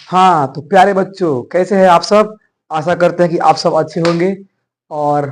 हाँ तो प्यारे बच्चों, कैसे हैं आप सब। आशा करते हैं कि आप सब अच्छे होंगे और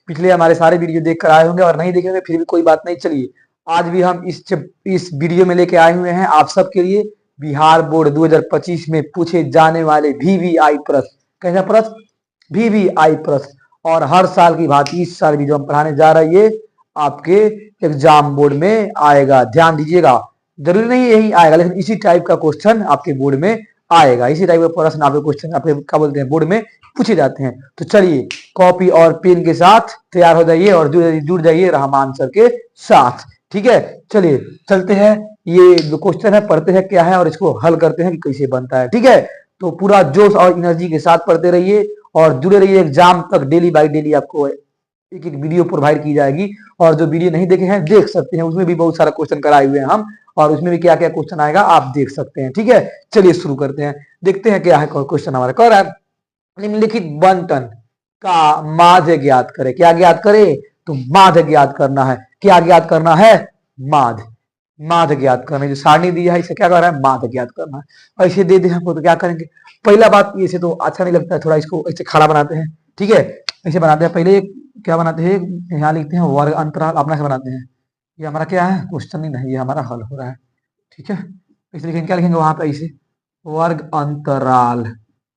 पिछले हमारे सारे वीडियो देख कर आए होंगे, और नहीं देखे होंगे फिर भी कोई बात नहीं। चलिए आज भी हम इस वीडियो में लेके आए हुए हैं आप सबके लिए बिहार बोर्ड 2025 में पूछे जाने वाले VVI प्रश्न। कैसा प्रश्न? VVI प्रश्न। और हर साल की भांति इस साल भी जो हम पढ़ाने जा रहे हैं ये आपके एग्जाम बोर्ड में आएगा। ध्यान दीजिएगा, जरूरी नहीं यही आएगा, लेकिन इसी टाइप का क्वेश्चन आपके बोर्ड में आएगा। इसी टाइप का प्रश्न आपके क्वेश्चन आपके क्या बोलते हैं बोर्ड में पूछे जाते हैं। तो चलिए कॉपी और पेन के साथ तैयार हो जाइए और जुड़ जाइए रहमान सर के साथ। ठीक है, चलिए चलते हैं। ये जो क्वेश्चन है पढ़ते हैं क्या है और इसको हल करते हैं कि कैसे बनता है। ठीक है, तो पूरा जोश और एनर्जी के साथ पढ़ते रहिए और जुड़े रहिए एग्जाम तक। डेली बाई डेली आपको एक एक वीडियो प्रोवाइड की जाएगी, और जो वीडियो नहीं देखे हैं देख सकते हैं, उसमें भी बहुत सारा क्वेश्चन कराए हुए हैं हम, और उसमें भी क्या क्या क्वेश्चन आएगा आप देख सकते हैं। ठीक है, चलिए शुरू करते हैं, देखते हैं क्या है क्वेश्चन हमारा। कह रहा है निम्नलिखित बंटन का माध्य ज्ञात करे। क्या ज्ञात करे? तो माध्य ज्ञात करना है। क्या ज्ञात करना है? माध्य। माध्य ज्ञात करना है। जो सारणी दिया है इसे क्या कर रहा है? माध्य ज्ञात करना है। और इसे दे दे हमको तो क्या करेंगे? पहला बात इसे तो अच्छा नहीं लगता है, थोड़ा इसको ऐसे खड़ा बनाते हैं। ठीक है, ऐसे बनाते हैं। पहले क्या बनाते हैं? यहाँ लिखते हैं वर्ग अंतराल, अपना से बनाते हैं। ये हमारा क्या है? क्वेश्चन ही नहीं, ये हमारा हल हो रहा है। ठीक है, इसे लिखेंगे, क्या लिखेंगे वहां पे? ऐसे वर्ग अंतराल।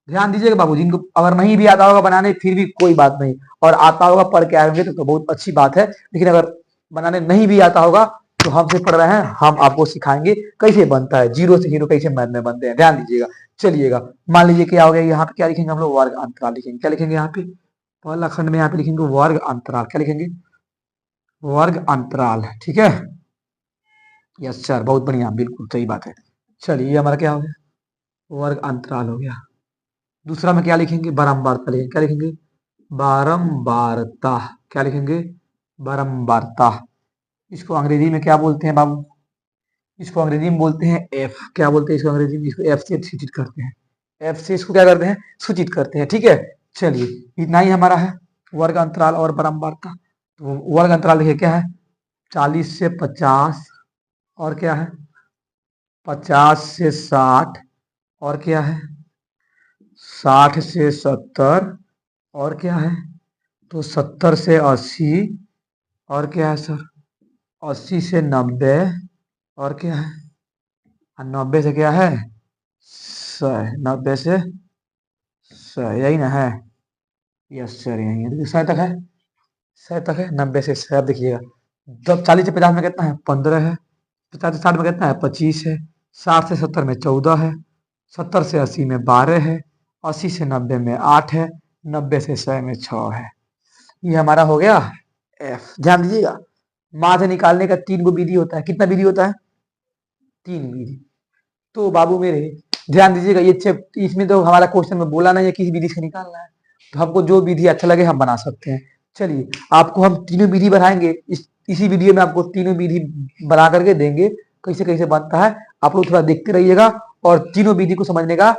ध्यान दीजिएगा बाबू, जिनको अगर नहीं भी आता होगा बनाने फिर भी कोई बात नहीं, और आता होगा पढ़ के आएंगे तो बहुत अच्छी बात है। लेकिन अगर बनाने नहीं भी आता होगा तो हमसे पढ़ रहे हैं, हम आपको सिखाएंगे कैसे बनता है, जीरो से हीरो कैसे मैथ में बनते हैं। ध्यान दीजिएगा। चलिएगा, मान लीजिए क्या हो गया, यहाँ पे क्या लिखेंगे हम लोग? वर्ग अंतराल लिखेंगे। क्या लिखेंगे यहाँ पे? पहला खंड में यहाँ पे लिखेंगे वर्ग अंतराल। क्या लिखेंगे? वर्ग अंतराल। ठीक है, यस सर, बहुत बढ़िया, बिल्कुल सही बात है। चलिए ये हमारा क्या हो गया? वर्ग अंतराल हो गया। दूसरा में क्या लिखेंगे? बारंबारता लिखेंगे। क्या लिखेंगे? बारंबारता। क्या लिखेंगे? बारंबारता। इसको अंग्रेजी में क्या बोलते हैं बाबू? इसको अंग्रेजी में बोलते हैं एफ। क्या बोलते हैं इसको अंग्रेजी में? इसको एफ से सूचित करते हैं। एफ से इसको क्या करते हैं? सूचित करते हैं। ठीक है, चलिए इतना ही हमारा है वर्ग अंतराल और बारंबारता। तो वर्ग अंतराल देखिए क्या है? 40 से 50, और क्या है? 50 से 60, और क्या है? 60 से 70, और क्या है? तो 70 से 80, और क्या है सर? 80 से 90, और क्या है? 90 से क्या है? 100। 90 से 100, यही ना है? यस सर, यही है। 100 तक है, 100 तक है। 90 से 100 देखिएगा। जब 40 से 50 में कितना है? 15 है। 50 से 60 में कितना है? 25 है। 60 से 70 में 14 है। 70 से 80 में 12 है। 80 से 90 में 8 है। 90 से 100 में 6 है। ये हमारा हो गया एफ। ध्यान दीजिएगा, माध्य निकालने का 3 गो विधि होता है। कितना विधि होता है? 3 विधि। तो बाबू मेरे ध्यान दीजिएगा, ये इसमें तो हमारा क्वेश्चन में बोला नहीं है किस विधि से निकालना है, तो हमको जो विधि अच्छा लगे हम बना सकते हैं। चलिए आपको हम तीनों विधि बनाएंगे, इसी वीडियो में आपको तीनों विधि बना करके देंगे कैसे कैसे बनता है। आप लोग थोड़ा देखते रहिएगा और तीनों विधि को समझने का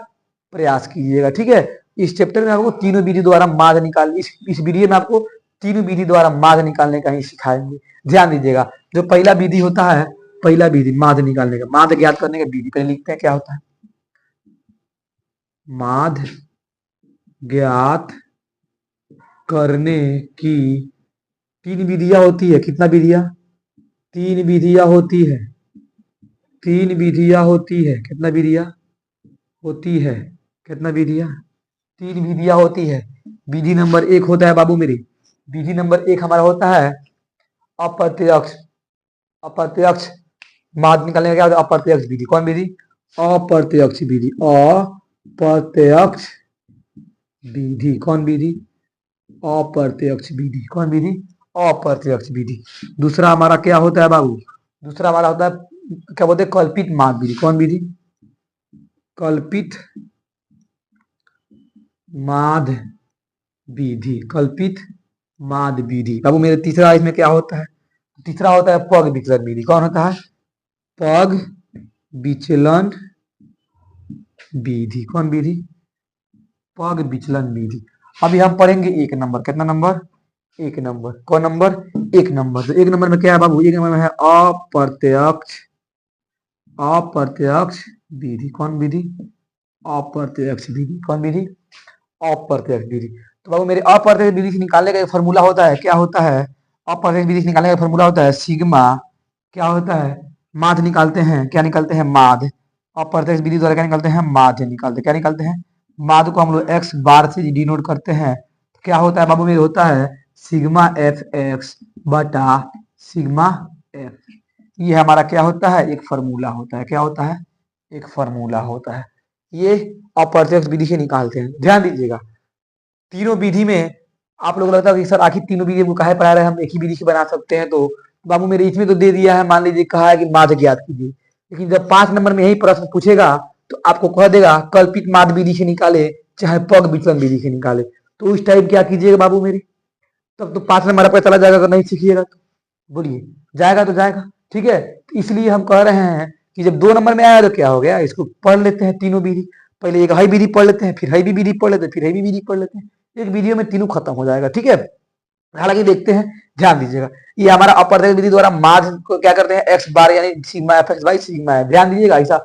प्रयास कीजिएगा। ठीक है, इस चैप्टर में आपको तीनों विधि द्वारा माध्य निकाल, इस वीडियो में आपको तीनों विधि द्वारा माध्य निकालने का ही सिखाएंगे। ध्यान दीजिएगा, जो पहला विधि होता है, पहला विधि माध्य निकालने का, माध्य ज्ञात करने का विधि पहले लिखते हैं। क्या होता है? माध्य ज्ञात करने की 3 विधियां होती है। कितना विधियां? 3 विधियां होती है। 3 विधियां होती है। कितना विधियां होती है? कितना विधियां? 3 विधियां होती है। विधि नंबर 1 होता है बाबू मेरी, विधि नंबर 1 हमारा होता है अप्रत्यक्ष। अप्रत्यक्ष माध्य निकालने का क्या होता है? अप्रत्यक्ष विधि। कौन विधि? अप्रत्यक्ष विधि। अप्रत्यक्ष विधि। कौन विधि? अप्रत्यक्ष विधि। कौन विधि? अप्रत्यक्ष विधि। दूसरा हमारा क्या होता है बाबू? दूसरा हमारा होता है क्या बोलते हैं? कल्पित माध्य विधि। कौन विधि? कल्पित माध्य विधि। कल्पित माध्य विधि। बाबू मेरे तीसरा इसमें क्या होता है? तीसरा होता है पग विचलन विधि। कौन होता है? पग विचलन विधि। कौन विधि? पग विचलन विधि। अभी हम पढ़ेंगे 1 नंबर। कितना नंबर? 1 नंबर। कौन नंबर? 1 नंबर। तो 1 नंबर में क्या है बाबू? 1 नंबर में है अप्रत्यक्ष, अप्रत्यक्ष विधि। कौन विधि? अप्रत्यक्ष विधि। कौन विधि? अप्रत्यक्ष विधि। तो बाबू मेरे अप्रत्यक्ष विधि से निकालने का एक फॉर्मूला होता है, क्या होता है? अप्रत्यक्ष विधि से निकालने का फॉर्मूला होता है सिग्मा, क्या होता है? माध्य निकालते हैं, क्या निकालते हैं? माध्य। अप्रत्यक्ष विधि द्वारा क्या निकालते हैं? माध्य निकालते हैं। क्या निकालते हैं? माध्य को हम लोग एक्स बार से डिनोट करते हैं। तो क्या होता है बाबू मेरे? होता है सिग्मा एफ एक्स बटा सिग्मा एफ। ये हमारा क्या होता है? एक फॉर्मूला होता है। क्या होता है? एक फॉर्मूला होता है। ये अप्रत्यक्ष विधि से निकालते हैं। ध्यान दीजिएगा, तीनों विधि में आप लोग लगता है कि सर आखिर तीनों विधि को काहे पढ़ा रहे हैं, हम एक ही विधि से बना सकते हैं। तो बाबू मेरे इसमें तो दे दिया है, मान लीजिए कहा है कि माध्य ज्ञात कीजिए, लेकिन जब 5 नंबर में यही प्रश्न पूछेगा तो आपको कह देगा कल्पित माध्य विधि से निकाले चाहे पग विचलन विधि से निकाले। तो उस टाइम क्या कीजिएगा बाबू मेरे? तब तो 5 नंबर आपका चला जाएगा अगर नहीं सीखिएगा तो। बोलिए, जाएगा तो जाएगा। ठीक है, तो इसलिए हम कह रहे हैं कि जब 2 नंबर में आया तो क्या हो गया, इसको पढ़ लेते हैं तीनों विधि। पहले एक हाई विधि पढ़ लेते हैं, फिर हाई विधि पढ़ लेते हैं, फिर हाई विधि पढ़ लेते हैं। एक वीडियो में तीनों खत्म हो जाएगा। ठीक है, हालांकि देखते हैं, ध्यान दीजिएगा। ये हमारा अप्रत्यक्ष विधि द्वारा माध्य को क्या करते हैं? एक्स बार यानी sigma F x by sigma है। ध्यान दीजिएगा, ऐसा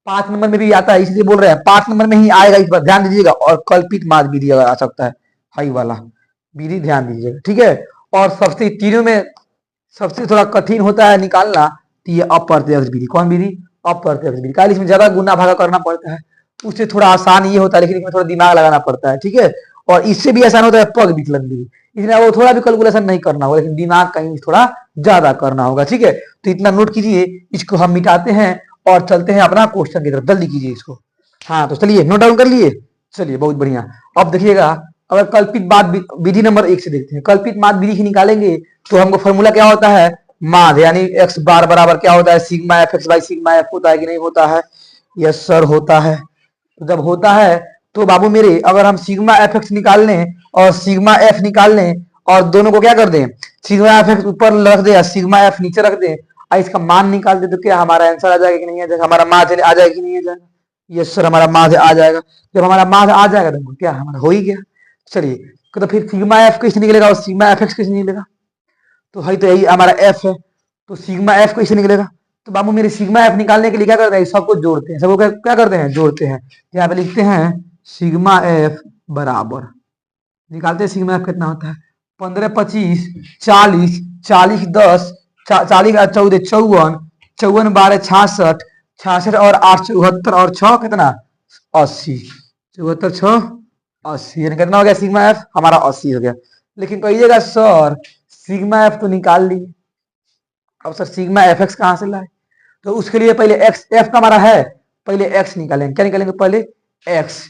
5 नंबर में भी आता है, इसलिए बोल रहे हैं 5 नंबर में ही आएगा इस बार। ध्यान दीजिएगा, और कल्पित माध्य विधि अगर आ सकता है, हाई वाला विधि, ध्यान दीजिएगा। ठीक है, और सबसे तीनों में सबसे थोड़ा कठिन होता है निकालना, तो ये अप्रत्यक्ष विधि। कौन विधि? अप्रत्यक्ष विधि। इसमें ज्यादा गुना भागा करना पड़ता है, उससे थोड़ा आसान ये होता है, लेकिन इसमें थोड़ा दिमाग लगाना पड़ता है। ठीक है, और इससे भी आसान होता है पग विचलन विधि, इसलिए वो थोड़ा भी कैलकुलेशन नहीं करना होगा, लेकिन दिमाग कहीं थोड़ा ज्यादा करना होगा। ठीक है, तो इतना नोट कीजिए, इसको हम मिटाते हैं और चलते हैं अपना क्वेश्चन की तरफ। जल्दी कीजिए इसको। हाँ, तो चलिए नोट डाउन कर लिए। चलिए, बहुत बढ़िया। अब देखिएगा, अगर कल्पित माध्य विधि नंबर 1 से देखते हैं। कल्पित माध्य विधि से निकालेंगे तो हमको फॉर्मूला क्या होता है? माध्य यानी एक्स बार बराबर क्या होता है? Sigma F x by sigma F. होता है कि नहीं होता है? यस सर, होता है। तो जब होता है तो बाबू मेरे, अगर हम सिग्मा एफ एक्स निकाल लें और सिग्मा एफ निकाल लें और दोनों को क्या कर दें? सिग्मा एफ एक्स ऊपर रख दे, सिग्मा एफ नीचे रख दे, और इसका मान निकाल दे, तो क्या हमारा आंसर आ जाएगा कि नहीं आ जाएगा? हमारा माध्य आ जाएगा कि नहीं आ जाएगा? यस सर, हमारा माध्य आ जाएगा। जब हमारा माध्य आ जाएगा तो क्या हमारा हो ही गया। चलिए, तो फिर सिग्मा एफ कैसे निकलेगा और सिग्मा एफ एक्स कैसे निकलेगा? तो है तो यही हमारा एफ है, तो सिग्मा एफ कैसे निकलेगा? तो बाबू मेरे सिग्मा एफ निकालने के लिए क्या करते हैं? सबको जोड़ते हैं। सबको क्या करते हैं? जोड़ते हैं। यहाँ पे लिखते हैं सिग्मा एफ बराबर, निकालते हैं सिग्मा एफ कितना होता है? 15 25 40 40 10 40 14 54 54 12 66 66 और 8 74 और 6 कितना? 80। 74 6 80, यानी कितना हो गया सिग्मा एफ? हमारा 80 हो गया। लेकिन कहिएगा सर सिग्मा एफ तो निकाल लिए, अब सर सिग्मा एफ एक्स कहां से लाए? तो उसके लिए पहले एक्स, एफ का हमारा है, पहले एक्स निकालेंगे। क्या निकालेंगे? पहले एक्स।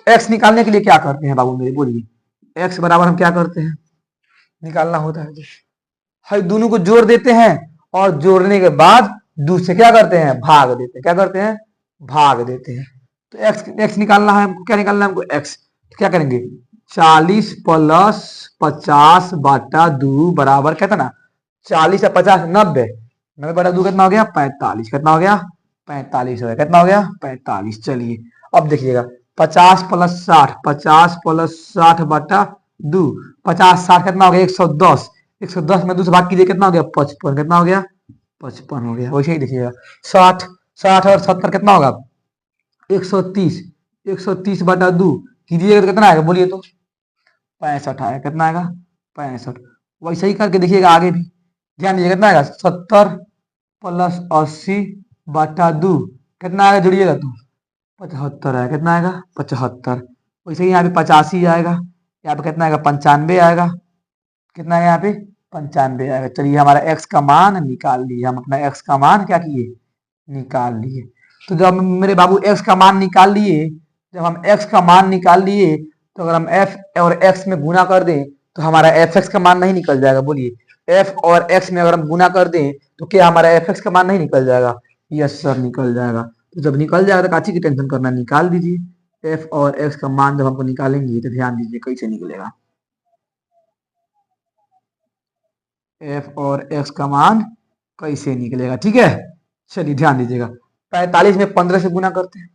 एक्स निकालने के लिए क्या करते हैं बाबू मेरे? बोलिए, एक्स बराबर हम क्या करते हैं? निकालना होता है तो दोनों को जोड़ देते हैं, और जोड़ने के बाद दूसरे क्या करते हैं? भाग देते हैं। क्या करते हैं? भाग देते हैं। तो एक्स एक्स निकालना है हमको। क्या निकालना है हमको? एक्स। तो क्या करेंगे? 40 प्लस 50 बटा 2 बराबर कितना? 40 या 50 90, 90 बटा 2 कितना हो गया? 45। कितना हो गया? 45 हो गया। कितना हो गया? 45। चलिए, अब देखिएगा, 50 प्लस 60, 50 प्लस 60 बटा 2, 50 60 कितना हो गया? 110। 110 में 2 से भाग कीजिए, कितना हो गया? 55। कितना हो गया? 55 हो गया। वैसे ही देखिएगा, 60 60 और 70 कितना होगा? 130। 130 बटा 2 कीजिएगा तो कितना आएगा? बोलिए तो। 65 आएगा। कितना आएगा? 65। वैसे ही करके देखिएगा आगे भी, ध्यान दीजिएगा। कितना आएगा? 70 प्लस 80 बटा 2 कितना आएगा? जोड़िएगा तो 75 आएगा। कितना आएगा? 75। वैसे ही यहाँ पे 85 आएगा। यहाँ पे कितना आएगा? 95 आएगा। कितना आएगा यहाँ पे? 95 आएगा। चलिए, हमारा एक्स का मान निकाल लिए। हम अपना एक्स का मान क्या किए? निकाल लिए। तो जब मेरे बाबू एक्स का मान निकाल लिए, जब हम एक्स का मान निकाल लिए, तो अगर हम एफ और एक्स में गुना कर दें तो हमारा एफ एक्स का मान नहीं निकल जाएगा? बोलिए, एफ और एक्स में अगर हम गुना कर दें तो क्या हमारा एफ एक्स का मान नहीं निकल जाएगा? यस सर, निकल जाएगा। तो जब निकल जाएगा तो काची की टेंशन करना, निकाल दीजिए। एफ और एक्स का मान जब हमको निकालेंगे तो ध्यान दीजिए कैसे निकलेगा। एफ और एक्स का मान कैसे निकलेगा? ठीक है, चलिए ध्यान दीजिएगा। 45 में 15 से गुना करते हैं।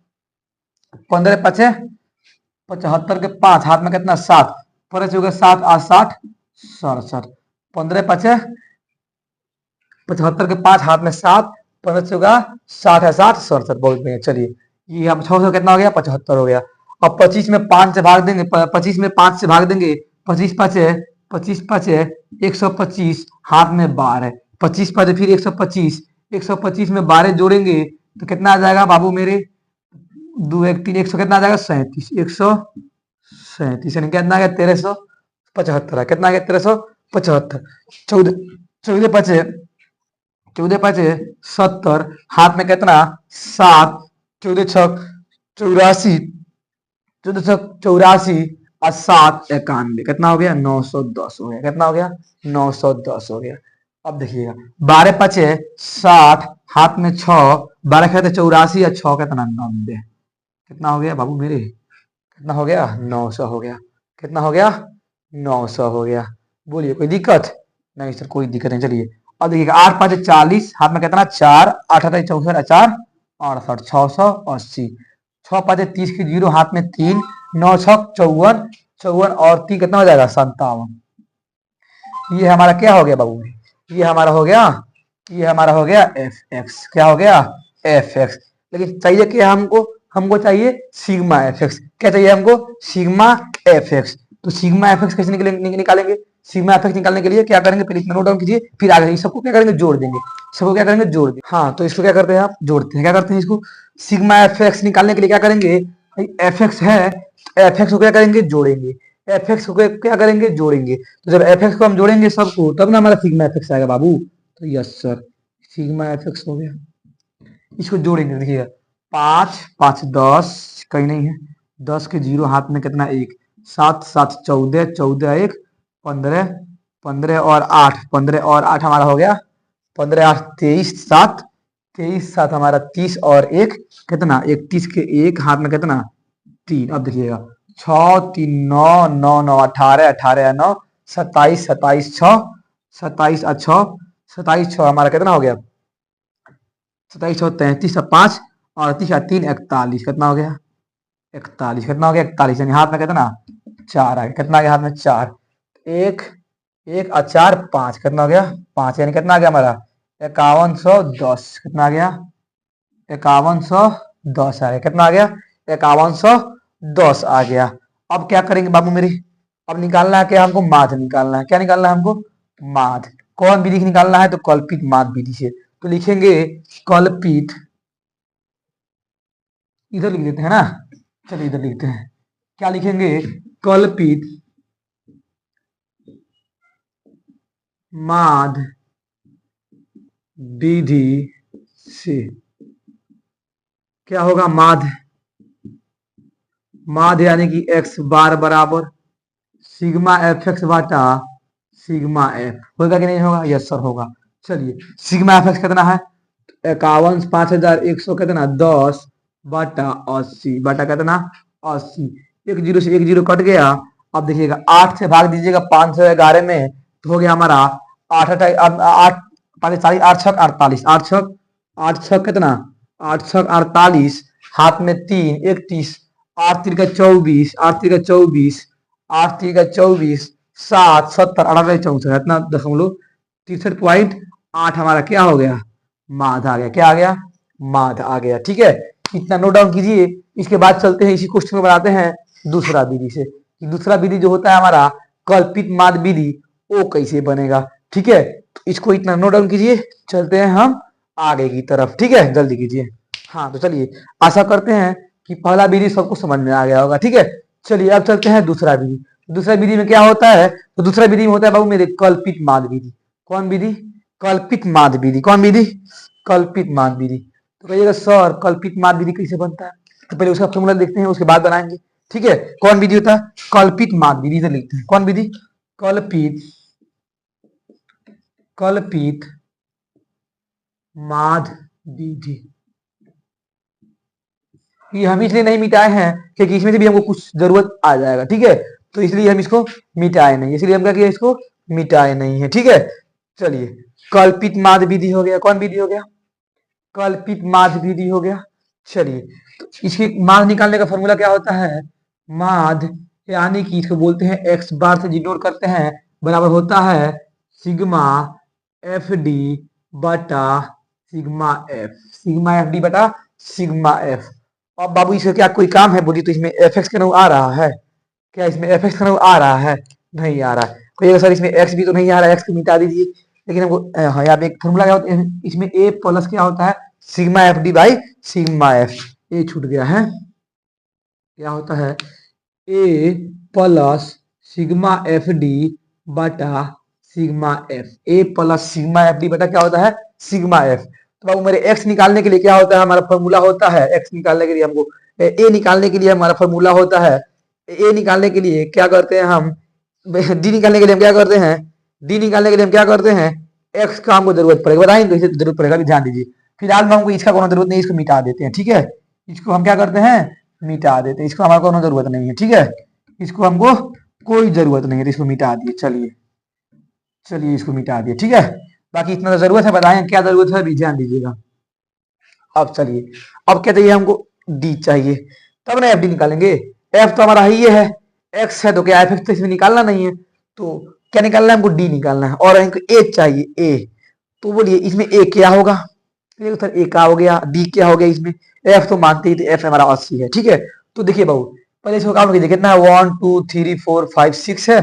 15 पचे 75 के 5, हाथ में कितना? 7, 15 से हो गया 7 8 60 67। 15 पचे 75 के 5, हाथ में 7, 15 से होगा 60 है 7 67। बहुत बढ़िया। चलिए, ये अब 600 कितना हो गया 75 हो गया। अब 25 में 5 से भाग देंगे, 25 में 5 से भाग देंगे, 25 5 है 125, हाथ में 12 है, 25 5 फिर 125, 125 में 12 जोड़ेंगे तो कितना आ जाएगा बाबू मेरे, 2 1 3 100 कितना आ जाएगा 37, 137 यानी कितना आ गया 1375, कितना आ गया 1375। 14 14 5 70, हाथ में कितना 7, 14 6 84, 14 6 84 और 7 91, कितना हो गया 910 हो गया, कितना हो गया 910 हो गया। अब देखिएगा 12 5 60, हाथ में 6, 12 कहते 84 और 6 कितना 90, कितना हो गया बाबू मेरे, कितना हो गया 900 हो गया, कितना हो गया 900 हो गया। बोलिए कोई दिक्कत नहीं सर, कोई दिक्कत नहीं। चलिए अब देखिएगा 8 5 40, हाथ में कितना 4, 8 8 64 4 68, 680, 6 5 30 की 0, हाथ में 3, 9 6 54, 54 और 3 कितना हो जाएगा 57। ये हमारा क्या हो गया बाबू, ये हमारा हो गया, ये हमारा हो गया एफ एक्स, क्या हो गया एफ एक्स। लेकिन चाहिए क्या हमको, हमको चाहिए सिग्मा एफ एक्स। क्या चाहिए हमको, सिग्मा एफ एक्स। तो सिग्मा एफ एक्स कैसे निकालेंगे, सिग्मा एफ एक्स निकालने के लिए क्या करेंगे, पहले इतना नोट डाउन कीजिए, फिर आगे इस सबको क्या करेंगे जोड़ देंगे, सबको क्या करेंगे जोड़ देंगे। हाँ तो इसको क्या करते हैं आप, जोड़ते हैं, क्या करते हैं इसको, सिग्मा एफ एक्स निकालने के लिए क्या करेंगे, एफ एक्स है, एफ एक्स को क्या करेंगे जोड़ेंगे, एफ एक्स को क्या करेंगे जोड़ेंगे। तो जब एफ एक्स को हम जोड़ेंगे सबको तब ना हमारा सिग्मा एफ एक्स आएगा बाबू। तो yes sir sigma F x हो गया। इसको जोड़ेंगे, देखिएगा 5 5 10, कहीं नहीं है, 10 के 0, हाथ में कितना 1, 7 7 14, 14 1 15, 15 और 8, 15 और 8 हमारा हो गया 15 8 23, 7 23 7 हमारा 30 और 1 कितना 31 के 1, हाथ में कितना 3। अब देखिएगा 6 3 9 9 9 18, 18 9 27, 27 6 27 और 6 27 6 हमारा कितना हो गया 27 6 33 और 5 38 और 3 41, कितना हो गया 41, कितना हो गया 41, यानी हाथ में कितना 4 आ गया, कितना आ गया हाथ में 4, 1 1 और 4 5, कितना हो गया 5, यानी कितना आ गया हमारा 5110, कितना आ गया 5110 आ गया, कितना आ गया 5110 आ गया। अब क्या करेंगे बाबू मेरी, अब निकालना है क्या हमको, माध्य निकालना है, क्या निकालना है हमको, माध्य। कौन विधि से निकालना है, तो कल्पित माध्य विधि से। तो लिखेंगे कल्पित, इधर लिख देते हैं ना, चलिए इधर लिखते हैं, क्या लिखेंगे, कल्पित माध्य विधि से। क्या होगा माध्य, माध्य यानी कि x बार बराबर सिग्मा एफ एक्स बाटा सिग्मा एफ, होगा कि नहीं होगा, यस सर होगा। चलिए सिग्मा एफ एक्स कितना है, 51 5100 कितना 10 बटा 80 बटा कितना 80, 1 0 से 1 0 कट गया। अब देखिएगा 8 से भाग दीजिएगा 511 में तो हो गया हमारा 8 8 8 45 8 6 48, 8 6 8 6 कितना 8 6 48, हाथ में 3 31, 8 3 का 24, 8 3 का 24, 8 3 का 24, 7 70 18 64, इतना 63.8 हमारा क्या हो गया माध्य आ गया, क्या आ गया माध्य आ गया। ठीक है, इतना नोट डाउन कीजिए। इसके बाद चलते हैं इसी क्वेश्चन को बनाते हैं दूसरा विधि से। दूसरा विधि जो होता है हमारा कल्पित माध्य विधि, वो कैसे बनेगा। ठीक है, तो इसको इतना नोट डाउन कीजिए, चलते हैं हम आगे की तरफ। ठीक है, जल्दी कीजिए। हाँ तो चलिए, आशा करते हैं कि पहला विधि सबको समझ में आ गया होगा। ठीक है, चलिए अब चलते हैं दूसरा विधि। दूसरा विधि में क्या होता है, तो दूसरा विधि में होता है बाबू मेरे कल्पित माध्य विधि। कौन विधि, कल्पित माध्य विधि। कौन विधि, कल्पित माध्य विधि। तो कहिएगा सर कल्पित माध्य विधि कैसे बनता है, तो पहले उसका फॉर्मूला देखते हैं, उसके बाद बनाएंगे। ठीक है, कौन विधि होता है, कल्पित माध्य विधि से लिखते हैं। कौन विधि, कल्पित, कल्पित माध्य विधि। ये हम इसलिए नहीं मिटाए हैं क्योंकि इसमें से भी हमको कुछ जरूरत आ जाएगा। ठीक है, तो इसलिए हम इसको मिटाए नहीं, इसलिए हम क्या किया, इसको मिटाए नहीं है। ठीक है, चलिए कल्पित माध्य विधि हो गया। कौन विधि हो गया, कल्पित माध्य विधि हो गया। चलिए, तो इसकी माध्य निकालने का फॉर्मूला क्या होता है, माध्य यानी कि इसको बोलते हैं एक्स बार से डिनोट करते हैं, बराबर होता है सिग्मा एफ डी बटा sigma F, sigma f d बटा सिग्मा एफ। अब बाबू इसका क्या कोई काम है बोलिए, तो इसमें एफ एक्स का नाम आ रहा है क्या, इसमें एफ एक्स का नाम आ रहा है, नहीं आ रहा है। कोई सर इसमें एक्स भी तो नहीं आ रहा है, एक्स को मिटा दीजिए। लेकिन हमको हाँ यहाँ पे एक फॉर्मूला क्या होता है, इसमें ए प्लस क्या होता है, sigma f d by sigma f, A छूट गया है, क्या होता है A plus sigma f d बटा sigma f, A plus sigma f d बटा क्या होता है सिग्मा एफ। तो बाबू मेरे एक्स निकालने के लिए क्या होता है, हमारा फॉर्मूला होता है, एक्स निकालने के लिए हमको ए निकालने के लिए हमारा फॉर्मूला होता है, ए निकालने के लिए क्या करते हैं हम, डी निकालने के लिए हम क्या करते हैं, डी निकालने के लिए हम क्या करते हैं, एक्स का हमको जरूरत पड़ेगा, बताएंगे तो इसे जरूरत पड़ेगा, भी ध्यान दीजिए। फिलहाल में हमको इसका कोनो जरूरत नहीं, इसको मिटा देते हैं, ठीक है, इसको हम क्या करते हैं मिटा देते हैं, इसको हमारे को जरूरत नहीं है, ठीक है, इसको हमको कोई जरूरत नहीं है, तो इसको मिटा दिए, चलिए चलिए इसको मिटा दिए, ठीक है। बाकी इतना तो जरूरत है, बताएं क्या जरूरत है अभी ध्यान दीजिएगा। अब चलिए, अब क्या चाहिए हमको, डी चाहिए, तब ना एफ डी निकालेंगे, एफ तो हमारा ही ये है, एक्स है तो क्या एफ एक्स तो इसमें निकालना नहीं है, तो क्या निकालना है हमको, डी निकालना है, और हमको ए चाहिए, ए, तो बोलिए इसमें ए क्या होगा, सर ए का हो गया, डी क्या हो गया, इसमें एफ तो मानते ही, तो एफ हमारा 80 है, ठीक है। तो देखिए बाबू पहले इसको काउंट कीजिए, कितना है 1 2 3 4 5 6 है,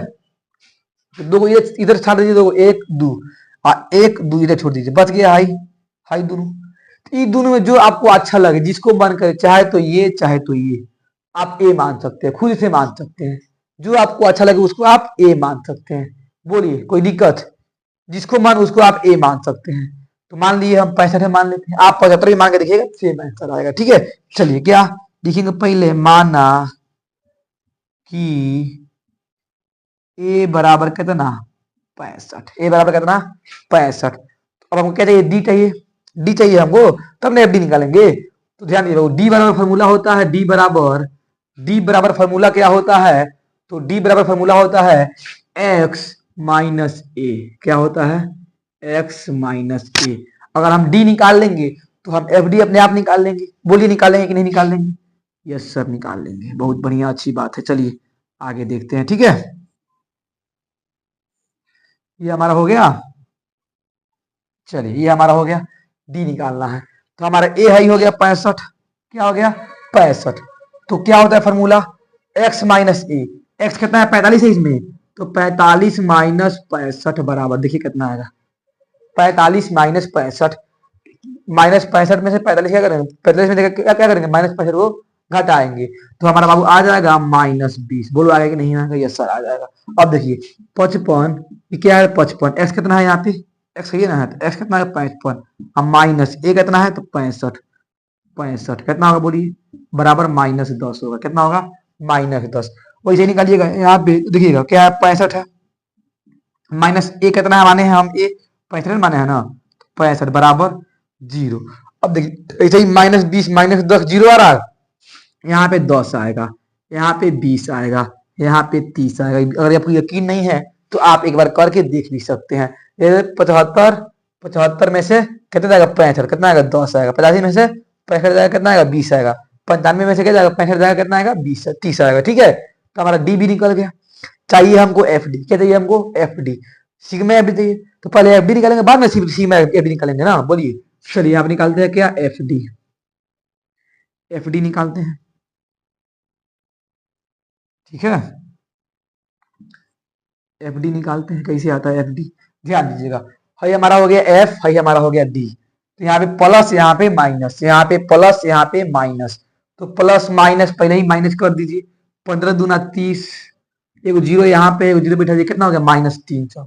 तो दो को इधर छाड़ दीजिए, दो एक दो, एक दो इधर छोड़ दीजिए, बच गया हाई, हाई दोनों, तो इन दोनों में जो आपको अच्छा लगे, जिसको मन करे, चाहे तो ये चाहे तो ये, आप ए मान सकते हैं, खुद से मान सकते हैं, जो आपको अच्छा लगे उसको आप ए मान सकते हैं, बोलिए कोई दिक्कत, जिसको मन उसको आप ए मान सकते हैं। तो मान लिए हम 65 मान लेते हैं, आप 75 भी मान के देखिएगा, सेम आंसर आएगा, ठीक है। चलिए क्या लिखेंगे, पहले माना कि ए बराबर कितना 65, ए बराबर कितना 65, अब हमको क्या चाहिए, डी चाहिए, डी चाहिए हमको, तब ना एफ डी निकालेंगे। तो ध्यान दीजिए डी बराबर फॉर्मूला होता है, डी बराबर फॉर्मूला क्या होता है, तो डी बराबर फॉर्मूला होता है एक्स माइनस ए, क्या होता है एक्स माइनस ए। अगर हम डी निकाल लेंगे तो हम एफ डी अपने आप निकाल लेंगे, बोलिए निकालेंगे कि नहीं निकाल लेंगे, यस सर निकाल लेंगे, बहुत बढ़िया अच्छी बात है। चलिए आगे देखते हैं, ठीक है, ये हमारा हो गया, चलिए ये हमारा हो गया, डी निकालना है, तो हमारा ए हाई हो गया 65, क्या हो गया 65, तो क्या होता है फॉर्मूला एक्स माइनस ए, एक्स कितना है 45 है इसमें, तो 45 माइनस 65 बराबर, देखिए कितना आएगा 45 माइनस 65, माइनस 65 में से 45 क्या करेंगे, 45 में क्या क्या करेंगे माइनस 65 को घटाएंगे, तो हमारा बाबू आ जाएगा -20, बोलो आएगा कि नहीं आएगा, यस सर आ जाएगा। अब देखिए 55, ये क्या है 55, एक्स कितना है यहाँ पे, एक्स है ना है, तो एक्स कितना है 55, अब माइनस ए कितना है तो 65, 65 कितना होगा बोलिए, बराबर -10 होगा, कितना होगा -10, वैसे निकालिएगा यहाँ पे देखिएगा क्या है 65 है, माइनस ए कितना है माने हैं हम, ए 65 माने है ना, 65 बराबर 0। अब देखिए ऐसे ही -20 -10 0 आ रहा है, यहाँ पे 10 आएगा, यहाँ पे 20 आएगा, यहाँ पे 30 आएगा। अगर आपको यकीन नहीं है तो आप एक बार करके देख भी सकते हैं। ये 75 में से कितना जाएगा 65, कितना आएगा 10 आएगा, 85 में से 65 जाएगा कितना आएगा 20 आएगा, 95 में से क्या जाएगा 65 जाएगा कितना आएगा 20 30 आएगा, ठीक है। तो हमारा डी भी निकल गया। चाहिए हमको एफ डी, क्या चाहिए हमको F D, sigma f D चाहिए, तो पहले एफ डी निकालेंगे बाद में सिग्मा एफ डी निकालेंगे ना, बोलिए। चलिए आप निकालते हैं क्या एफ डी, एफ डी निकालते हैं, ठीक है, एफ डी निकालते हैं, कैसे आता है एफ डी, ध्यान दीजिएगा, हाई हमारा हो गया एफ, हाई हमारा हो गया डी, तो यहाँ पे प्लस यहाँ पे माइनस, यहाँ पे प्लस यहाँ पे माइनस, तो प्लस माइनस पहले ही माइनस कर दीजिए, 15 दूना 30, एक जीरो यहाँ पे जीरो बैठा दीजिए, कितना हो गया -300,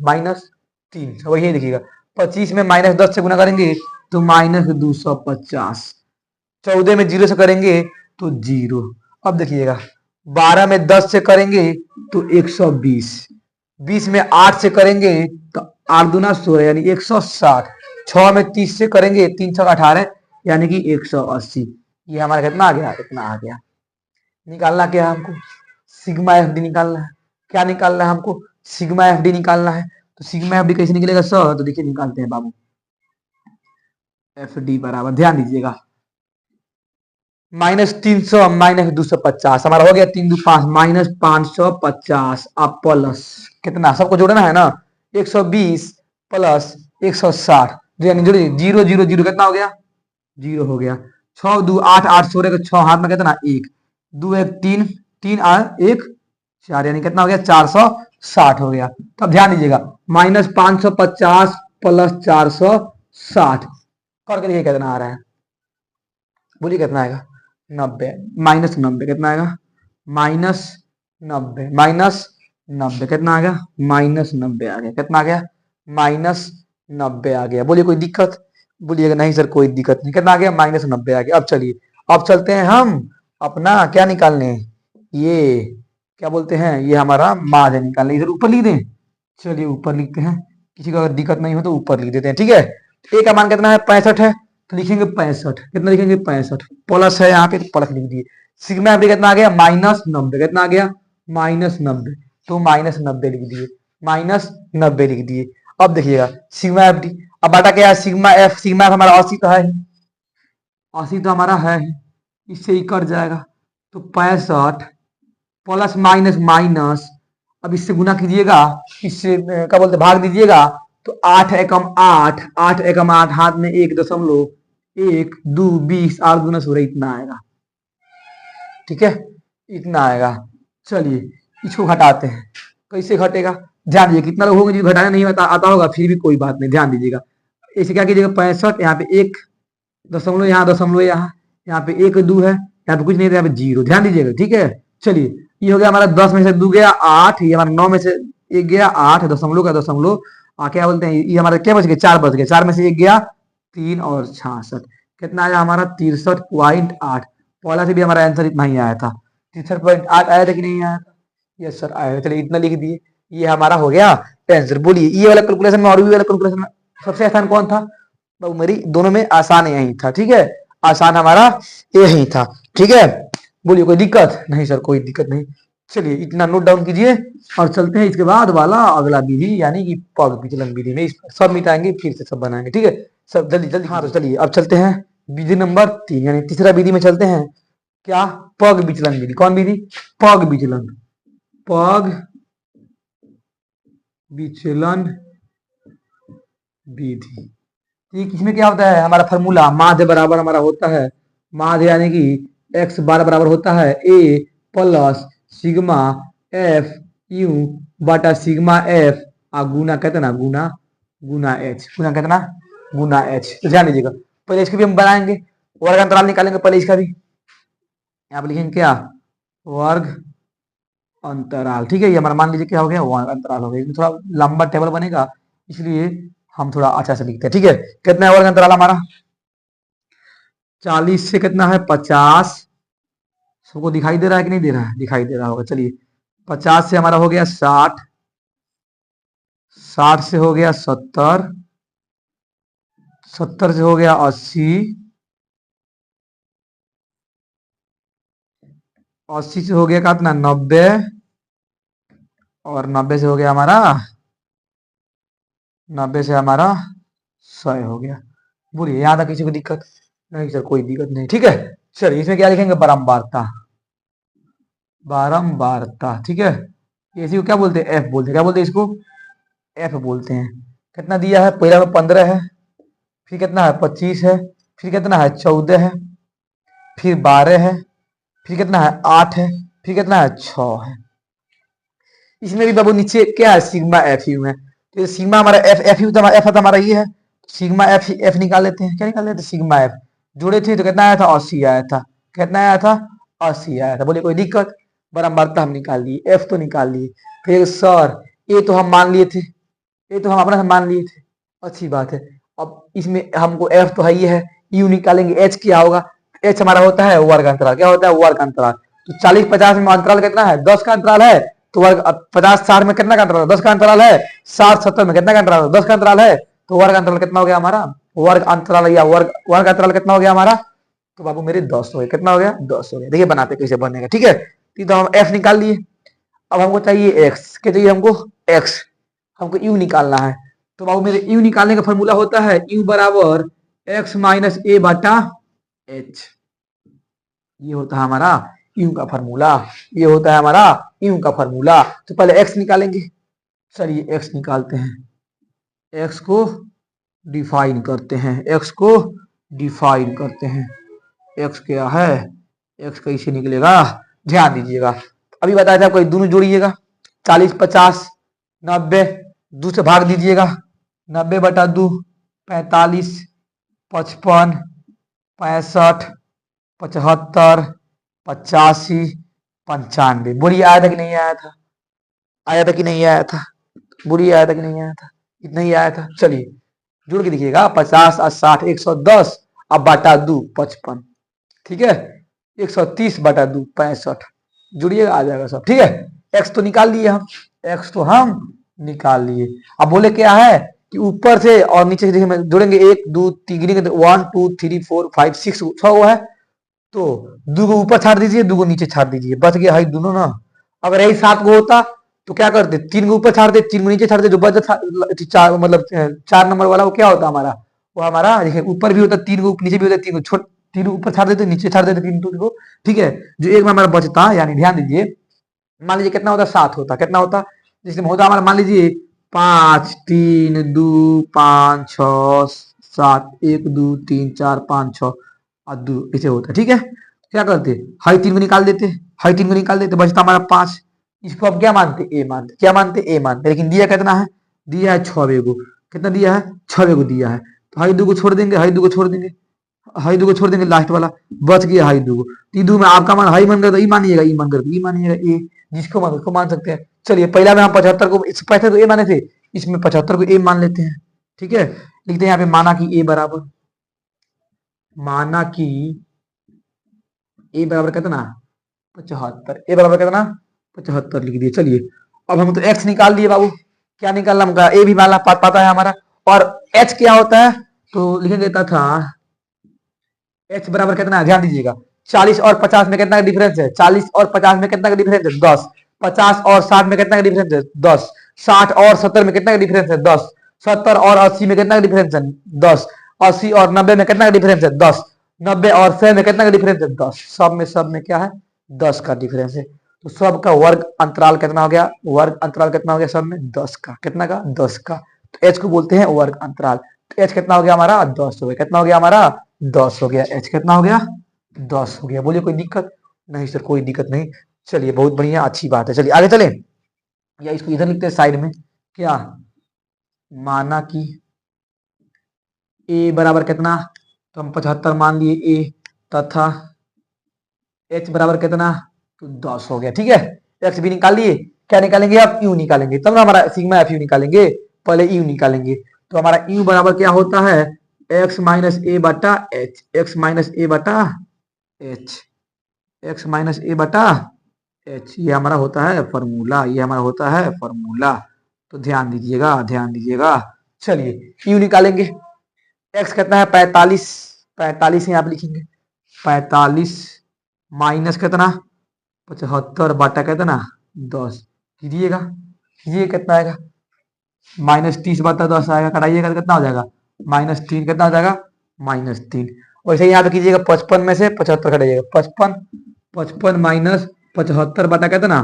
वही देखिएगा 25 में -10 से गुना करेंगे तो -250, 14 में 0 से करेंगे तो 0। अब देखिएगा 12 में 10 से करेंगे तो 120, 20 में 8 से करेंगे तो 8 दूना 16 यानी 160, 6 में 30 से करेंगे 3 6 18 यानी कि 180। ये हमारा कितना आ गया, इतना आ गया। निकालना क्या है हमको, सिग्मा एफ डी निकालना है, क्या निकालना है हमको, सिग्मा एफ डी निकालना है। तो सिग्मा एफ डी कैसे निकलेगा सर, तो देखिए निकालते हैं बाबू, एफ डी बराबर ध्यान दीजिएगा -300 -250, हमारा हो गया 3 2 5 -550, अब प्लस कितना, सबको जोड़ना है ना, 120 प्लस 160, यानी जोड़िए 0 0 0 कितना हो गया 0 हो गया, 6 2 8 8 16 6 हाथ में कितना 1 2 1 3 3 1 4 यानी कितना हो गया 460 हो गया। तो अब ध्यान दीजिएगा -550 प्लस 460 करके देखिए कितना आ रहा है। बोलिए कितना आएगा 90 -90 कितना आएगा -90 -90 कितना आ गया -90 आ गया। कितना आ गया -90 आ गया। बोलिए कोई दिक्कत? बोलिएगा नहीं सर कोई दिक्कत नहीं। कितना आ गया -90 आ गया। अब चलिए अब चलते हैं हम अपना क्या निकालने, ये क्या बोलते हैं, ये हमारा माध्य निकालने। इधर ऊपर लिख दें, चलिए ऊपर लिखते हैं, किसी को अगर दिक्कत नहीं हो तो ऊपर लिख देते हैं। ठीक है, ए का मान कितना है 65 है, तो लिखेंगे 65। कितना लिखेंगे 65 प्लस है यहाँ पे तो प्लस लिख दिए। सिग्मा एफ डी कितना आ गया -90। कितना आ गया -90, तो -90 लिख दिए, -90 लिख दिए। अब देखिएगा सिग्मा एफ डी, अब बाटा क्या है सिग्मा एफ हमारा 80 तो है, 80 तो हमारा है, इससे ही कट जाएगा। तो 65 प्लस माइनस माइनस, अब इससे गुना कीजिएगा, इससे क्या बोलते भाग दीजिएगा, तो 8 एकम 8, 8 एकम 8, हाथ में 1.1 2 20 8 गुना 16 इतना आएगा। ठीक है, इतना आएगा। चलिए इसको घटाते हैं, कैसे घटेगा ध्यान दीजिए। कितना लोग होंगे जो घटाना नहीं आता होगा, फिर भी कोई बात नहीं, ध्यान दीजिएगा। ऐसे क्या कीजिएगा 65, यहाँ पे 1 दशमलव, यहाँ दशमलव, यहाँ पे 1 2 है, यहाँ पे कुछ नहीं था, यहाँ पे 0, ध्यान दीजिएगा। ठीक है, चलिए ये हो गया हमारा 10 में से 2 गया 8, ये हमारा 9 में से 1 गया 8, दशमलव का दशमलव, क्या बोलते हैं, ये हमारा क्या बच गया 4 बच गया, 4 में से 1 गया 3 और 66, कितना आया हमारा 63.8। पहला से भी हमारा आंसर इतना ही आया था, 63.8 आया था कि नहीं आया था? यस सर आया। चलिए इतना लिख दिए, ये हमारा हो गया आंसर। बोलिए ये वाला कैलकुलेशन में और भी वाला कैलकुलेशन में सबसे आसान कौन था? तो मेरी दोनों में आसान यही था। ठीक है, आसान हमारा यही था। ठीक है, बोलिए कोई दिक्कत नहीं? सर कोई दिक्कत नहीं। चलिए इतना नोट डाउन कीजिए और चलते हैं इसके बाद वाला अगला विधि, यानी कि पग विचलन विधि में सब मिटाएंगे फिर से सब बनाएंगे। ठीक है, सब जल्दी जल्दी। हाँ तो चलिए अब चलते हैं विधि नंबर 3, यानी तीसरा विधि में चलते हैं। क्या? पग विचलन विधि। कौन विधि? पग विचलन, पग विचलन विधि। इसमें क्या होता है, हमारा फॉर्मूला माध्य बराबर हमारा होता है, माध्य यानी कि x बार बराबर होता है a plus sigma F you बटा सिग्मा एफ गुना कितना गुना h, गुना कितना गुना h। तो ध्यान दीजिएगा, पहले इसको भी हम बनाएंगे, वर्ग अंतराल निकालेंगे पहले इसका भी। यहाँ पर लिखेंगे क्या? वर्ग अंतराल। ठीक है, ये हमारा मान लीजिए क्या हो गया वर्ग अंतराल हो गया। थोड़ा लंबा टेबल बनेगा, इसलिए हम थोड़ा अच्छा से लिखते हैं। ठीक है, कितना है वर्ग अंतराल हमारा? 40 से कितना है 50। सबको दिखाई दे रहा है कि नहीं दे रहा है? दिखाई दे रहा होगा। चलिए 50 से हमारा हो गया 60, 60 से हो गया 70, 70 से हो गया 80, 80 से हो गया कितना 90, और 90 से हो गया हमारा 90 से हमारा 100 हो गया। बोलिए यहाँ तक किसी को दिक्कत नहीं? सर कोई दिक्कत नहीं। ठीक है, चलिए इसमें क्या लिखेंगे बारंबारता, बारंबारता। ठीक है, इसी को क्या बोलते हैं? एफ बोलते हैं। क्या बोलते हैं इसको? एफ बोलते हैं। कितना दिया है? पहला में 15 है, फिर कितना है 25 है, फिर कितना है 14 है, फिर 12 है, फिर कितना है 8 है, फिर कितना है 6 है। इसमें भी बाबू नीचे क्या है सिग्मा एफ यू है, तो सिग्मा हमारा एफ यू एफ हमारा ये है, सिग्मा एफ निकाल लेते हैं। क्या निकाल लेते हैं? सिग्मा एफ जोड़े थे तो कितना आया था 80 आया था। कितना आया था? 80 आया था। बोले कोई दिक्कत? बारंबारता हम निकाल लिए, एफ तो निकाल लिए। फिर सर ए तो हम मान लिए थे, ये तो हम अपना मान लिए थे, अच्छी बात है। अब इसमें हमको एफ तो है ही है, यू निकालेंगे, एच क्या होगा? एच हमारा होता है वर्ग अंतराल। क्या होता है? वर्ग अंतराल। तो 40 50 में अंतराल कितना है? 10 का अंतराल है, तो वर्ग 50 60 में कितना का अंतराल? 10 का अंतराल है। 60 70 में कितना का अंतराल? 10 का अंतराल है। तो वर्ग अंतराल कितना हो गया हमारा? वर्ग अंतराल या वर्ग अंतराल कितना हो गया हमारा? तो बाबू मेरे 10 हो गया। कितना हो गया? 10 हो गया। देखिए बनाते कैसे बनेगा। ठीक है, तो हम एफ निकाल लिए। अब हमको चाहिए एक्स, क्या चाहिए हमको? एक्स। हमको यू निकालना है, तो बाबू मेरे यू निकालने का फॉर्मूला होता है यू बराबर एक्स माइनस ए बटा एच। ये होता है हमारा यू का फॉर्मूला, ये होता है हमारा यू का फॉर्मूला। तो पहले एक्स निकालेंगे। चलिए एक्स निकालते हैं, एक्स को डिफाइन करते हैं, एक्स को डिफाइन करते हैं। एक्स क्या है, एक्स कैसे निकलेगा, ध्यान दीजिएगा। अभी बताया था कोई दोनों जोड़िएगा, 40 50 90, 2 से भाग दीजिएगा, 90/2 45 55 65 75 85 95। बोलिए आया था कि नहीं आया था, आया था कि नहीं आया था, बोलिए आया था कि नहीं आया था, इतना ही आया था। चलिए जुड़ के देखिएगा, 50 और 60 110, अब बाटा 2 55, ठीक है, 130/2 65, जुड़िएगा आ जाएगा सब, ठीक है। एक्स तो निकाल लिए हम, एक्स तो हम निकाल लिए। अब बोले क्या है कि ऊपर से और नीचे से देखिए जोड़ेंगे, 1 2 3 गिनेंगे 1 2 3 4 5 6 6 है, तो 2 को ऊपर छाड़ दीजिए, 2 को नीचे छाड़ दीजिए, बच गया है दोनों ना। अगर यही 7 को होता तो क्या करते, 3 को ऊपर छाड़ते 3 को नीचे छाड़ते, जो बच चार मतलब 4 नंबर वाला वो क्या होता हमारा, वो हमारा देखिए ऊपर भी होता 3 को, नीचे भी होता 3 को, छोड़ 3 ऊपर छाड़ देते नीचे छाड़ देते 3 को, ठीक है। जो एक में हमारा बचता, यानी ध्यान दीजिए, मान लीजिए कितना होता, 7 होता, कितना होता, जिसमें होता हमारा मान लीजिए 5 3 2 5 6 7 1 2 3 4 5 6 और 2 ऐसे होता, ठीक है। क्या करते, हाई 3 को निकाल देते, हाई 3 को निकाल देते, बचता हमारा 5। इसको अब क्या मानते, ए मानते, क्या मानते, ए मानते, लेकिन दिया कितना है, दिया है 6 को, कितना दिया है, 6 को दिया है, तो हाई 2 को छोड़ देंगे, हाई 2 को छोड़ देंगे, हाई 2 को छोड़ देंगे, लास्ट वाला बच गया हाई 2 को। तीदू में आपका मान हाई मान गया तो ई मानिएगा, ई मान कर ई मानिएगा, ए जिसको मान उसको मान सकते हैं। चलिए पहला में हम 75 को, इस 75 को ए माने थे, इसमें 75 को ए मान लेते हैं, ठीक है। लिखते हैं यहाँ पे माना कि ए बराबर, माना कि ए बराबर कितना 75, ए बराबर कितना 75 लिख दिए। चलिए अब हम तो एक्स निकाल दिए बाबू, क्या निकालना हमका, ए भी मानना पता है हमारा, और एच क्या होता है तो लिखेंगे तथा एच बराबर कितना है, ध्यान दीजिएगा, 40 और 50 में कितना का डिफरेंस है, 40 और 50 में कितना का डिफरेंस है 10, 50 और 60 में कितना का डिफरेंस है 10, 60 और 70 में कितना का डिफरेंस है 10, 70 और 80 में कितना का डिफरेंस है 10, 80 और 90 में कितना का डिफरेंस है 10, 90 और 100 में कितना का डिफरेंस है 10, सब में क्या है 10 का डिफरेंस है। तो सब का वर्ग अंतराल कितना हो गया, वर्ग अंतराल कितना हो गया सब में 10 का, कितना का 10 का। तो एच को बोलते हैं वर्ग अंतराल। तो एच कितना हो गया हमारा 10 हो गया, कितना हो गया हमारा 10 हो गया, एच कितना हो गया 10 हो गया। बोलिए कोई दिक्कत नहीं सर, कोई दिक्कत नहीं। चलिए बहुत बढ़िया, अच्छी बात है। चलिए आगे चलें, या इसको इधर लिखते हैं साइड में, क्या माना कि ए बराबर कितना, तो हम 75 मान लिए ए, तथा एच बराबर कितना तो 10 हो गया, ठीक है। एक्स भी निकाल लिए, क्या निकालेंगे अब यू निकालेंगे, तब ना हमारा सिग्मा एफ यू निकालेंगे, पहले यू निकालेंगे। तो हमारा यू बराबर क्या होता है, एक्स माइनस ए बटा एच, एक्स माइनस ए बटा एच, एक्स माइनस ए बटा एच, ये हमारा होता है फॉर्मूला, ये हमारा होता है फॉर्मूला। तो ध्यान दीजिएगा, ध्यान दीजिएगा। चलिए यू निकालेंगे, एक्स कितना है 45, 45 यहाँ पे लिखेंगे, 45 माइनस कितना 75 बटा कितना 10, कीजिएगा, कीजिए कितना आएगा, -30/10 आएगा, कटाइएगा तो कितना हो जाएगा -3, कितना हो जाएगा -3। वैसे यहाँ पे कीजिएगा 55 में से 75 कटाइएगा, 55 55 माइनस 75 बटा कितना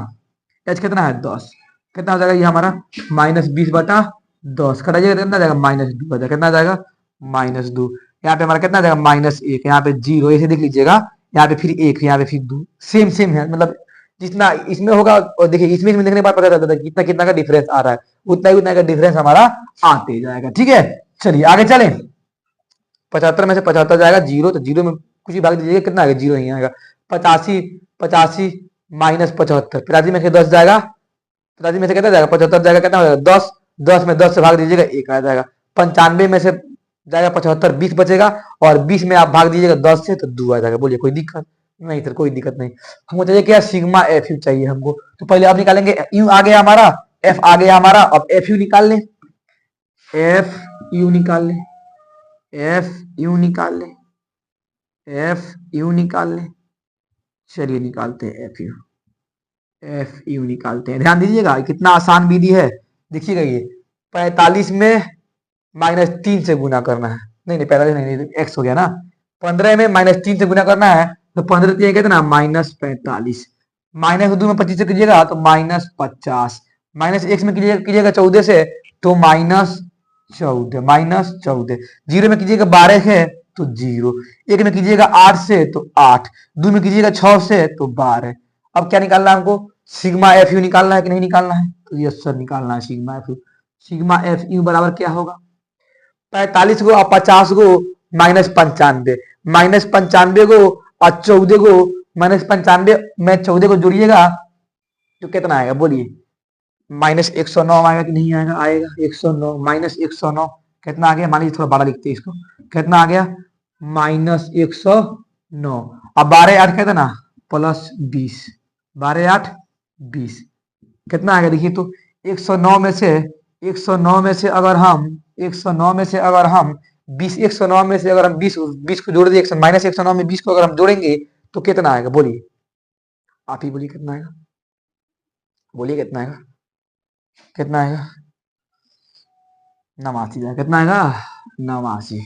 एच कितना है 10, कितना हो जाएगा ये हमारा -20/10, कटाइएगा कितना जाएगा -2 बचा, कितना जाएगा -2। यहाँ पे हमारा कितना जाएगा -1, यहाँ पे 0, ऐसे देख लीजिएगा, यहाँ पे फिर 1, यहाँ पे फिर 2, सेम सेम है, मतलब जितना इसमें होगा, और देखिए इसमें देखने के बाद पता चलता था कितना कितना का डिफरेंस आ रहा है, उतना का डिफरेंस हमारा आते जाएगा, ठीक है। चलिए आगे चलें, 75 में से 75 जाएगा 0, तो 0 में कुछ ही भाग दीजिएगा, कितना आएगा 0 ही आएगा। 85 85 माइनस 75, 85 में से 10 जाएगा, 85 में से कितना जाएगा 75 जाएगा, कितना हो जाएगा 10, 10 में 10 से भाग दीजिएगा 1 आ जाएगा। 95 में से जाएगा 75, 20 बचेगा, और 20 में आप भाग दीजिएगा 10 से तो 2 आ जाएगा। बोलिए कोई दिक्कत नहीं सर, कोई दिक्कत नहीं। हमको चाहिए क्या, सिग्मा एफ यू चाहिए हमको, तो पहले आप निकालेंगे, यू आ गया हमारा, एफ आ गया हमारा, अब एफ यू निकाल लें, एफ यू निकाल लें, एफ यू निकाल लें, एफ यू निकाल लें। चलिए निकालते हैं एफ यू, एफ यू निकालते हैं। ध्यान दीजिएगा कितना आसान विधि है, देखिएगा ये 45 में -3 से गुना करना है, नहीं नहीं 45 नहीं, एक्स हो गया ना, 15 में -3 से गुना करना है, तो 15 3 कितना -45, -2 में 25 से कीजिएगा तो -50, -1 में कीजिएगा 14 से तो -14, -14, 0 में कीजिएगा 12 है तो 0, एक में कीजिएगा 8 से तो 8, दो में कीजिएगा 6 से तो 12। अब क्या निकालना है हमको, सिग्मा एफ यू निकालना है कि नहीं निकालना है, तो यस सर निकालना है sigma F you. Sigma F you बराबर क्या होगा, 45 को और 50 को -95, -95 को और 14 को -95 में 14 को जोड़िएगा तो कितना आएगा बोलिए, -109 आएगा कि नहीं आएगा, आएगा 109, -109 कितना आ गया, मान लीजिए थोड़ा बड़ा लिखते हैं इसको, कितना आ गया -109। अब 12 8 कितना +20, 12 8 20 कितना आ गया देखिए, तो 109 में से 109 में से अगर हम 109 में से अगर हम 20 109 में से अगर हम 20 को जोड़ दिए, -109 में 20 को अगर हम जोड़ेंगे तो कितना आएगा बोलिए, आप ही बोलिए कितना आएगा, बोलिए कितना आएगा, कितना आएगा 89, कितना आएगा 89,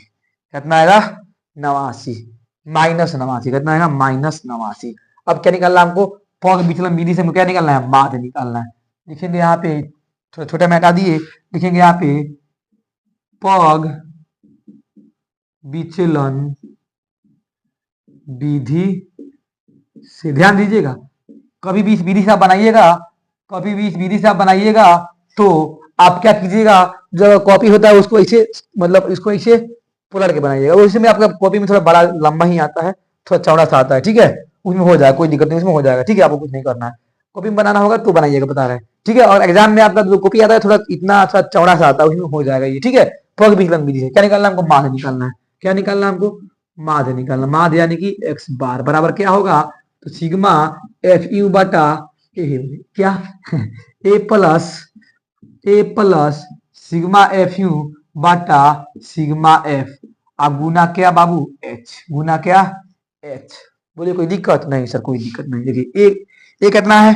कितना आएगा 89, -89 कितना आएगा -89। अब क्या निकालना है हमको, पग विचलन विधि से हमको क्या निकालना है, माध्य निकालना है। लिखेंगे यहाँ पे छोटे छोटे में हटा दिए, लिखेंगे यहाँ पे पग विचलन विधि से, ध्यान दीजिएगा कभी भी इस विधि से आप बनाइएगा, कभी भी इस विधि से आप बनाइएगा तो आप क्या कीजिएगा, जो कॉपी होता है उसको ऐसे मतलब इसको ऐसे पलट के बनाइएगा, उसी में आपका कॉपी में थोड़ा बड़ा लंबा ही आता है, थोड़ा चौड़ा सा आता है, ठीक है, उसमें हो जाएगा, कोई दिक्कत नहीं, उसमें हो जाएगा, ठीक है, आपको कुछ नहीं करना है, कॉपी में बनाना होगा तो बनाइएगा, बता रहे हैं, ठीक है। और एग्जाम में आपका जो कॉपी आता है थोड़ा इतना सा चौड़ा सा आता है, उसमें हो जाएगा ये, ठीक है। पग विचलन विधि से क्या निकालना है हमको, माध्य निकालना है, क्या निकालना है हमको, माध्य निकालना, माध्य यानी कि x बार बराबर क्या होगा, तो सिग्मा एफ यू बटा क्या ए प्लस सिग्मा एफ यू बटा सिग्मा एफ, अब गुना क्या बाबू h, गुना क्या h, बोलिए कोई दिक्कत नहीं सर, कोई दिक्कत नहीं। देखिए ए कितना है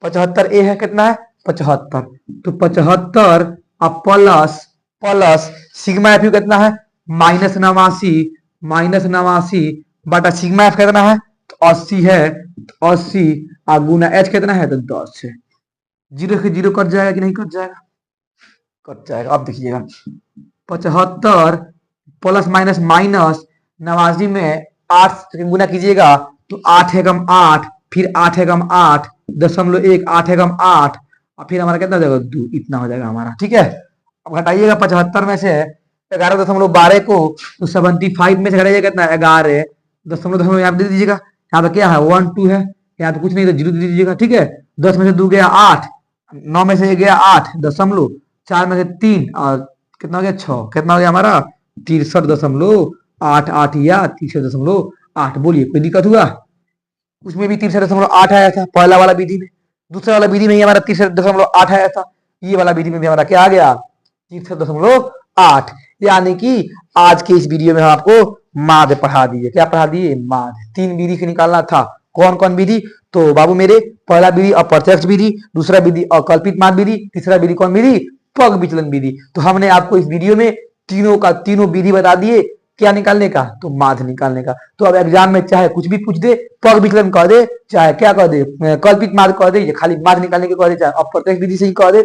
75, ए है कितना है 75, तो 75 अब plus plus sigma F you कितना है -89 बटा सिग्मा एफ कितना है तो 80 है, तो 80 और गुना एच कितना है तो 10 है, 0 से 0 कट जाएगा कि नहीं कट जाएगा, कट जाएगा। अब देखिएगा 75 प्लस माइनस माइनस 89 में 8 गुना कीजिएगा तो 8 एकम 8, फिर 8 एकम 8 .1, 8 एकम 8 और फिर हमारा कितना हो जाएगा 2, इतना हो जाएगा हमारा, ठीक है। अब घटाइएगा 75 में से 11.12 को, तो 75 में से घटाइएगा कितना 11.2 यहाँ दे दीजिएगा, यहाँ पे क्या है 1 2 है, यहाँ पे कुछ नहीं तो 0 दे दीजिएगा, ठीक है। 10 में से 2 गया 8, 9 में से गया 8 दशमलव, 4 में से 3 और कितना हो गया 6, कितना हो गया हमारा 63.8 या 63.8। बोलिए कोई दिक्कत हुआ, उसमें भी 63.8 आया था पहला वाला विधि में, दूसरा वाला विधि में ही हमारा 63.8 आया था, ये वाला विधि में भी हमारा क्या आ गया 63.8। यानी कि आज के इस वीडियो में हम आपको माध्य पढ़ा दिए, क्या पढ़ा दिए माध्य। 3 विधि से निकालना था, कौन कौन विधि, तो बाबू मेरे पहला विधि अप्रत्यक्ष विधि, दूसरा विधि अकल्पित माध्य विधि, तीसरा विधि कौन विधि पग विचलन विधि। तो हमने आपको इस वीडियो में तीनों विधि बता दिए, क्या निकालने का तो माध्य निकालने का। तो अब एग्जाम में चाहे कुछ भी पूछ दे, पग विचलन कह दे, चाहे क्या कह दे कल्पित माध्य कह दे, या खाली माध्य निकालने के कह दे, चाहे अप्रत्यक्ष विधि से ही कह दे,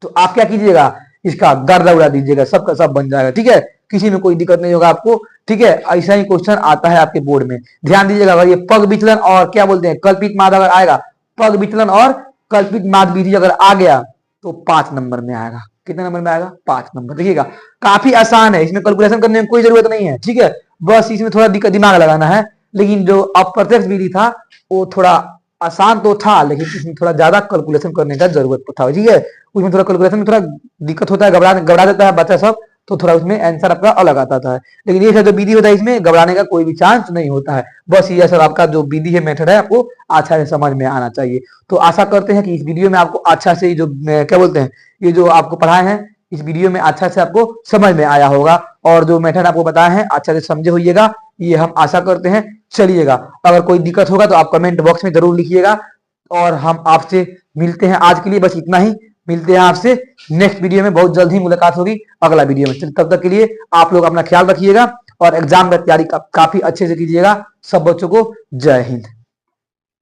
तो आप क्या कीजिएगा इसका गर्दा उड़ा दीजिएगा, सबका सब बन जाएगा, ठीक है। किसी में कोई दिक्कत नहीं होगा आपको, ठीक है। ऐसा ही क्वेश्चन आता है आपके बोर्ड में, ध्यान दीजिएगा। अगर ये पग विचलन और क्या बोलते हैं कल्पित माध्य अगर आएगा, पग विचलन और कल्पित माध्य विधि अगर आ गया तो 5 नंबर में आएगा। कितने नंबर में आएगा 5 नंबर। देखिएगा काफी आसान है, इसमें कैलकुलेशन करने में कोई जरूरत नहीं है, ठीक है। बस इसमें थोड़ा दिमाग लगाना है, लेकिन जो अप्रत्यक्ष विधि था वो थोड़ा आसान तो था, लेकिन इसमें थोड़ा ज्यादा कैलकुलेशन करने का जरूरत था, ठीक है। उसमें थोड़ा कैलकुलेशन में थोड़ा दिक्कत होता है, घबरा देता है बच्चा सब, तो थोड़ा उसमें आंसर आपका अलग आता है। लेकिन ये जो विधि होता है इसमें घबराने का कोई भी चांस नहीं होता है। बस ये सर आपका जो विधि है मेथड है आपको अच्छा से समझ में आना चाहिए। तो आशा करते हैं कि इस वीडियो में आपको अच्छा से जो क्या बोलते हैं ये जो आपको पढ़ाए हैं इस वीडियो में अच्छा से आपको समझ में आया होगा, और जो मेथड आपको बताए हैं अच्छा से समझे होइएगा, ये हम आशा करते हैं। चलिएगा, अगर कोई दिक्कत होगा तो आप कमेंट बॉक्स में जरूर लिखिएगा, और हम आपसे मिलते हैं। आज के लिए बस इतना ही, मिलते हैं आपसे नेक्स्ट वीडियो में, बहुत जल्द ही मुलाकात होगी अगला वीडियो में। तब तक के लिए आप लोग अपना ख्याल रखिएगा और एग्जाम का तैयारी काफी अच्छे से कीजिएगा। सब बच्चों को जय हिंद।